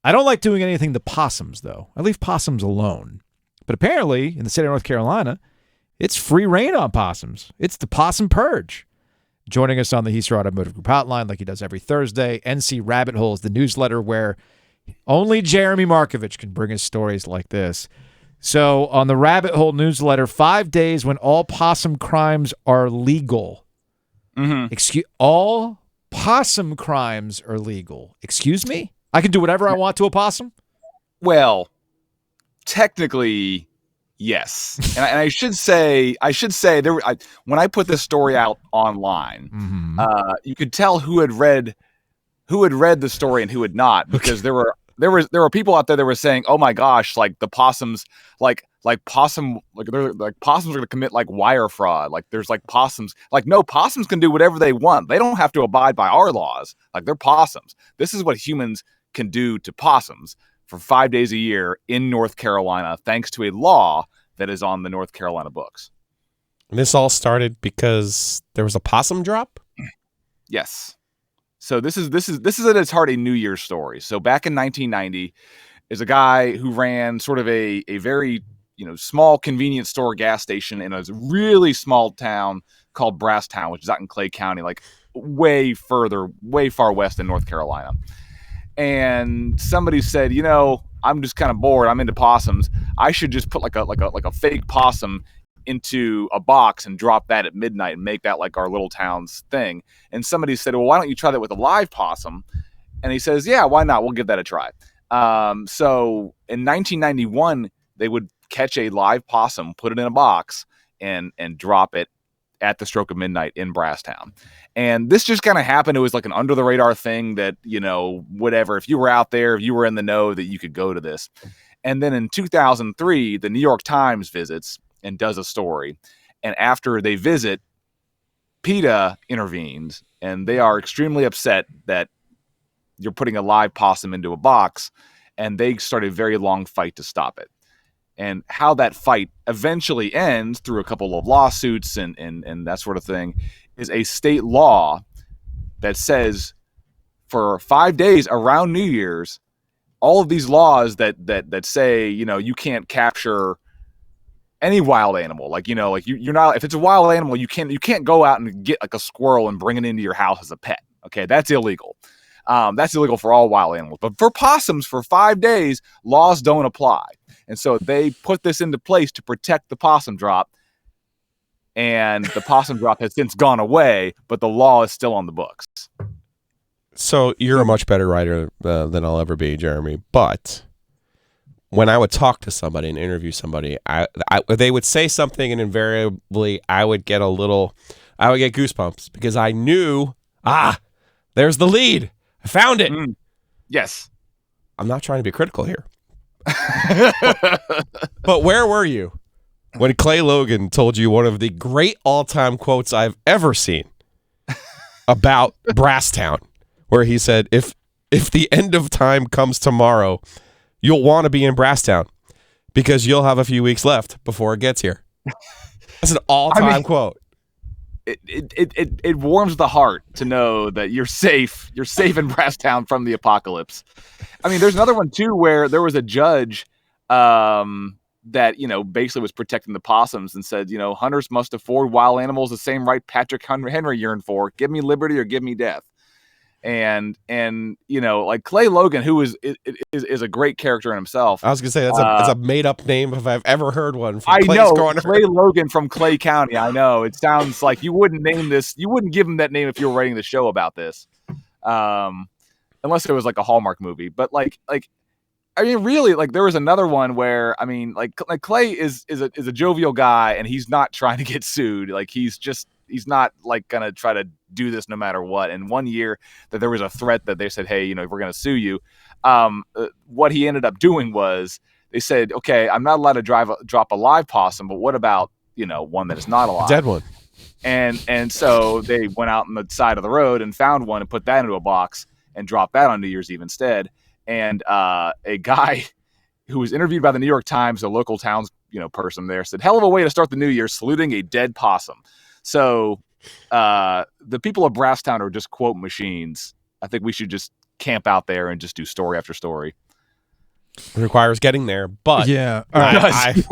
I don't like doing anything to possums, though. I leave possums alone. But apparently, in the state of North Carolina, it's free reign on possums. It's the possum purge. Joining us on the Heaster Automotive Group hotline, like he does every Thursday, NC Rabbit Hole is the newsletter where only Jeremy Markovich can bring us stories like this. So on the Rabbit Hole newsletter, 5 days when all possum crimes are legal. All possum crimes are legal. Excuse me? I can do whatever I want to a possum? Well, technically, yes. And I should say there. When I put this story out online, you could tell who had read the story and who had not, because there were people out there that were saying, "Oh my gosh, like the possums, like possums are going to commit like wire fraud. Like there's like possums, like no, possums can do whatever they want. They don't have to abide by our laws. Like they're possums. This is what humans can do to possums for 5 days a year in North Carolina, thanks to a law that is on the North Carolina books." And this all started because there was a possum drop? Yes. So this is at its heart a New Year's story. So back in 1990, is a guy who ran sort of a very small convenience store gas station in a really small town called Brasstown, which is out in Clay County, like way far west in North Carolina. And somebody said, I'm just kind of bored. I'm into possums. I should just put like a fake possum into a box and drop that at midnight and make that like our little town's thing. And somebody said, well, why don't you try that with a live possum? And he says, yeah, why not? We'll give that a try. So in 1991, they would catch a live possum, put it in a box, and drop it at the stroke of midnight in Brasstown. And this just kind of happened. It was like an under the radar thing that, whatever, if you were out there, if you were in the know, that you could go to this. And then in 2003, the New York Times visits and does a story. And after they visit, PETA intervenes, and they are extremely upset that you're putting a live possum into a box, and they start a very long fight to stop it. And how that fight eventually ends through a couple of lawsuits and that sort of thing is a state law that says for 5 days around New Year's, all of these laws that say, you can't capture any wild animal, you're not, if it's a wild animal, you can't go out and get like a squirrel and bring it into your house as a pet. Okay, that's illegal. That's illegal for all wild animals. But for possums, for 5 days, laws don't apply. And so they put this into place to protect the possum drop. And the possum drop has since gone away, but the law is still on the books. So you're a much better writer than I'll ever be, Jeremy. But when I would talk to somebody and interview somebody, they would say something, and invariably I would get goosebumps because I knew, there's the lead. I found it. Yes. I'm not trying to be critical here. But where were you when Clay Logan told you one of the great all-time quotes I've ever seen about Brasstown, where he said, if the end of time comes tomorrow, you'll want to be in Brasstown because you'll have a few weeks left before it gets here. That's an all-time quote. It warms the heart to know that you're safe in Brasstown from the apocalypse. I mean, there's another one too where there was a judge that basically was protecting the possums and said, hunters must afford wild animals the same right Patrick Henry yearned for. Give me liberty or give me death. And like Clay Logan, who is a great character in himself. I was gonna say it's a made up name if I've ever heard one. From Clay Logan from Clay County. I know it sounds like you wouldn't name this. You wouldn't give him that name if you were writing the show about this, unless it was like a Hallmark movie. But really, like there was another one where like Clay is a jovial guy, and he's not trying to get sued. Like he's not like gonna try to do this no matter what. And one year that there was a threat that they said, hey, we're gonna sue you. What he ended up doing was they said, okay, I'm not allowed to drop a live possum, but what about one that is not alive, dead one? And so they went out on the side of the road and found one and put that into a box and dropped that on New Year's Eve instead. And a guy who was interviewed by the New York Times, a local towns person there, said, hell of a way to start the new year, saluting a dead possum. So the people of Brasstown are just quote machines. I think we should just camp out there and just do story after story. It requires getting there, but Yeah. All right.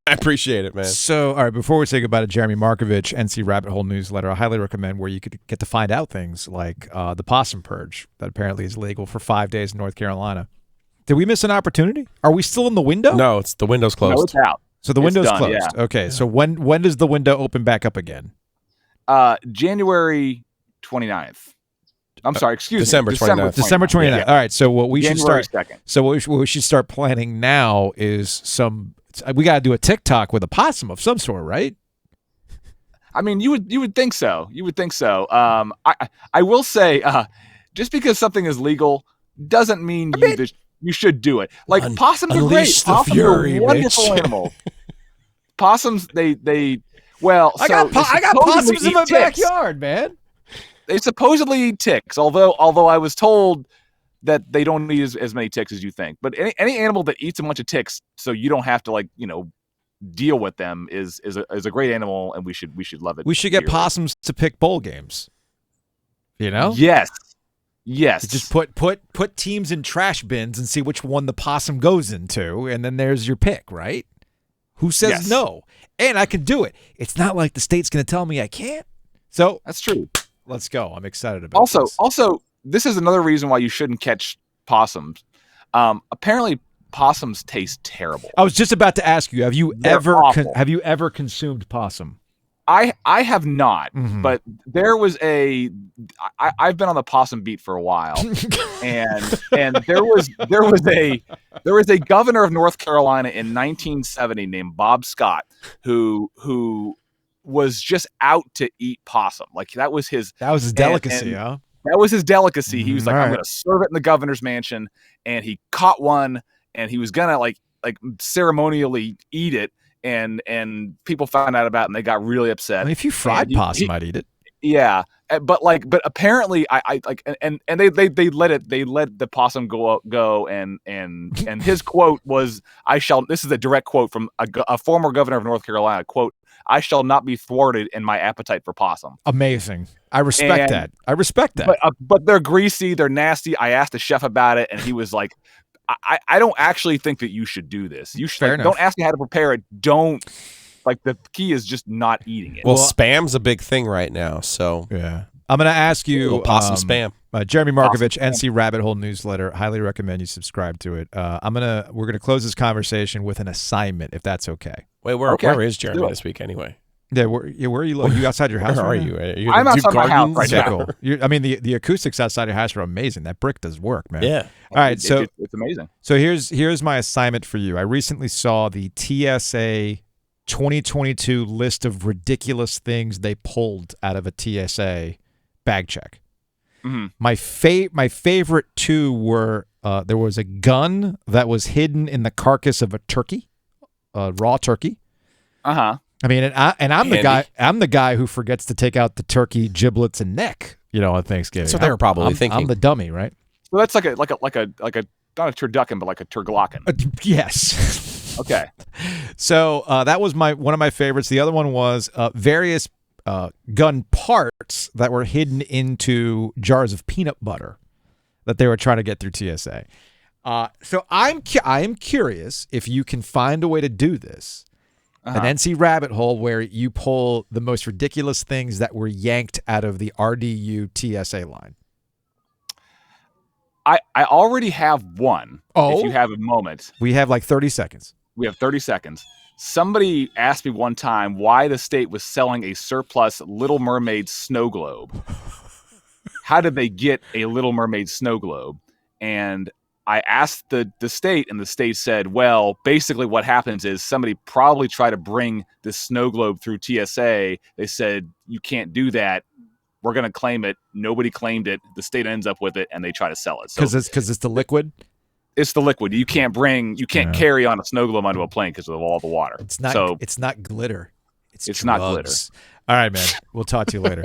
I appreciate it, man. So, all right, before we say goodbye to Jeremy Markovich, NC Rabbit Hole newsletter, I highly recommend where you could get to find out things like the possum purge that apparently is legal for 5 days in North Carolina. Did we miss an opportunity? Are we still in the window? No, it's the window's closed. No, it's out. So the It's window's done, closed. yeah. Okay, so when does the window open back up again? January 29th. I'm sorry, excuse December me. 29th. December 29th. Yeah. All right, so what we should January start 2nd. So what we should start planning now is we got to do a TikTok with a possum of some sort, right? I mean, you would think so. You would think so. I will say, just because something is legal doesn't mean you should do it. Like possums are great. unleash the Possums fury, are wonderful Mitch. animals. Possums, they well, I got possums in my backyard, man. They supposedly eat ticks, although I was told that they don't eat as many ticks as you think. But any animal that eats a bunch of ticks, so you don't have to deal with them, is a great animal, and we should love it. We should get dearly. possums to pick bowl games. You know? Yes. Just put teams in trash bins and see which one the possum goes into, and then there's your pick, right? Who says Yes. no? And I can do it. It's not like the state's going to tell me I can't. So That's true. let's go. I'm excited about this. Also, this is another reason why you shouldn't catch possums. Apparently, possums taste terrible. I was just about to ask you: They're awful. have you ever consumed possum? I have not, Mhm. but there was I've been on the possum beat for a while, and there was a governor of North Carolina in 1970 named Bob Scott who was just out to eat possum. Like that was his delicacy, and huh? That was his delicacy. He was like, All I'm right. going to serve it in the governor's mansion, and he caught one, and he was gonna like ceremonially eat it. And people found out about it and they got really upset. I mean, if you fried possum, I'd eat it. Yeah, but apparently I they let the possum go and his quote was, this is a direct quote from a former governor of North Carolina, quote, "I shall not be thwarted in my appetite for possum." Amazing. I respect that. But they're greasy, they're nasty. I asked the chef about it and he was like, I don't actually think that you should do this. You should don't ask me how to prepare it. Don't the key is just not eating it. Well, spam's a big thing right now, so yeah. I'm going to ask you possum spam. Jeremy Markovich, NC Rabbit Hole newsletter. Highly recommend you subscribe to it. We're gonna close this conversation with an assignment, if that's okay. Wait, where is Jeremy this week anyway? Yeah, where are you? You outside your house? Where are right you? now? Are you I'm outside my house right Yeah, now. cool. I mean, the acoustics outside your house are amazing. That brick does work, man. Yeah. All right, so it's amazing. So here's my assignment for you. I recently saw the TSA 2022 list of ridiculous things they pulled out of a TSA bag check. Mm-hmm. My favorite two were there was a gun that was hidden in the carcass of a turkey, a raw turkey. Uh-huh. I mean, I'm the guy who forgets to take out the turkey giblets and neck, on Thanksgiving. That's what they were probably thinking. I'm the dummy, right? So that's like a not a turducken, but like a turglaken. Yes. Okay. So that was one of my favorites. The other one was various gun parts that were hidden into jars of peanut butter that they were trying to get through TSA. So I am curious if you can find a way to do this. An NC Rabbit Hole where you pull the most ridiculous things that were yanked out of the RDU TSA line. I already have one. Oh? If you have a moment. We have like 30 seconds. We have 30 seconds. Somebody asked me one time why the state was selling a surplus Little Mermaid snow globe. How did they get a Little Mermaid snow globe? And I asked the state, and the state said, well, basically what happens is somebody probably tried to bring the snow globe through TSA. They said, you can't do that. We're going to claim it. Nobody claimed it. The state ends up with it, and they try to sell it. Because it's the liquid? It's the liquid. You can't carry on a snow globe onto a plane because of all the water. It's not glitter. It's not glitter. All right, man. We'll talk to you later.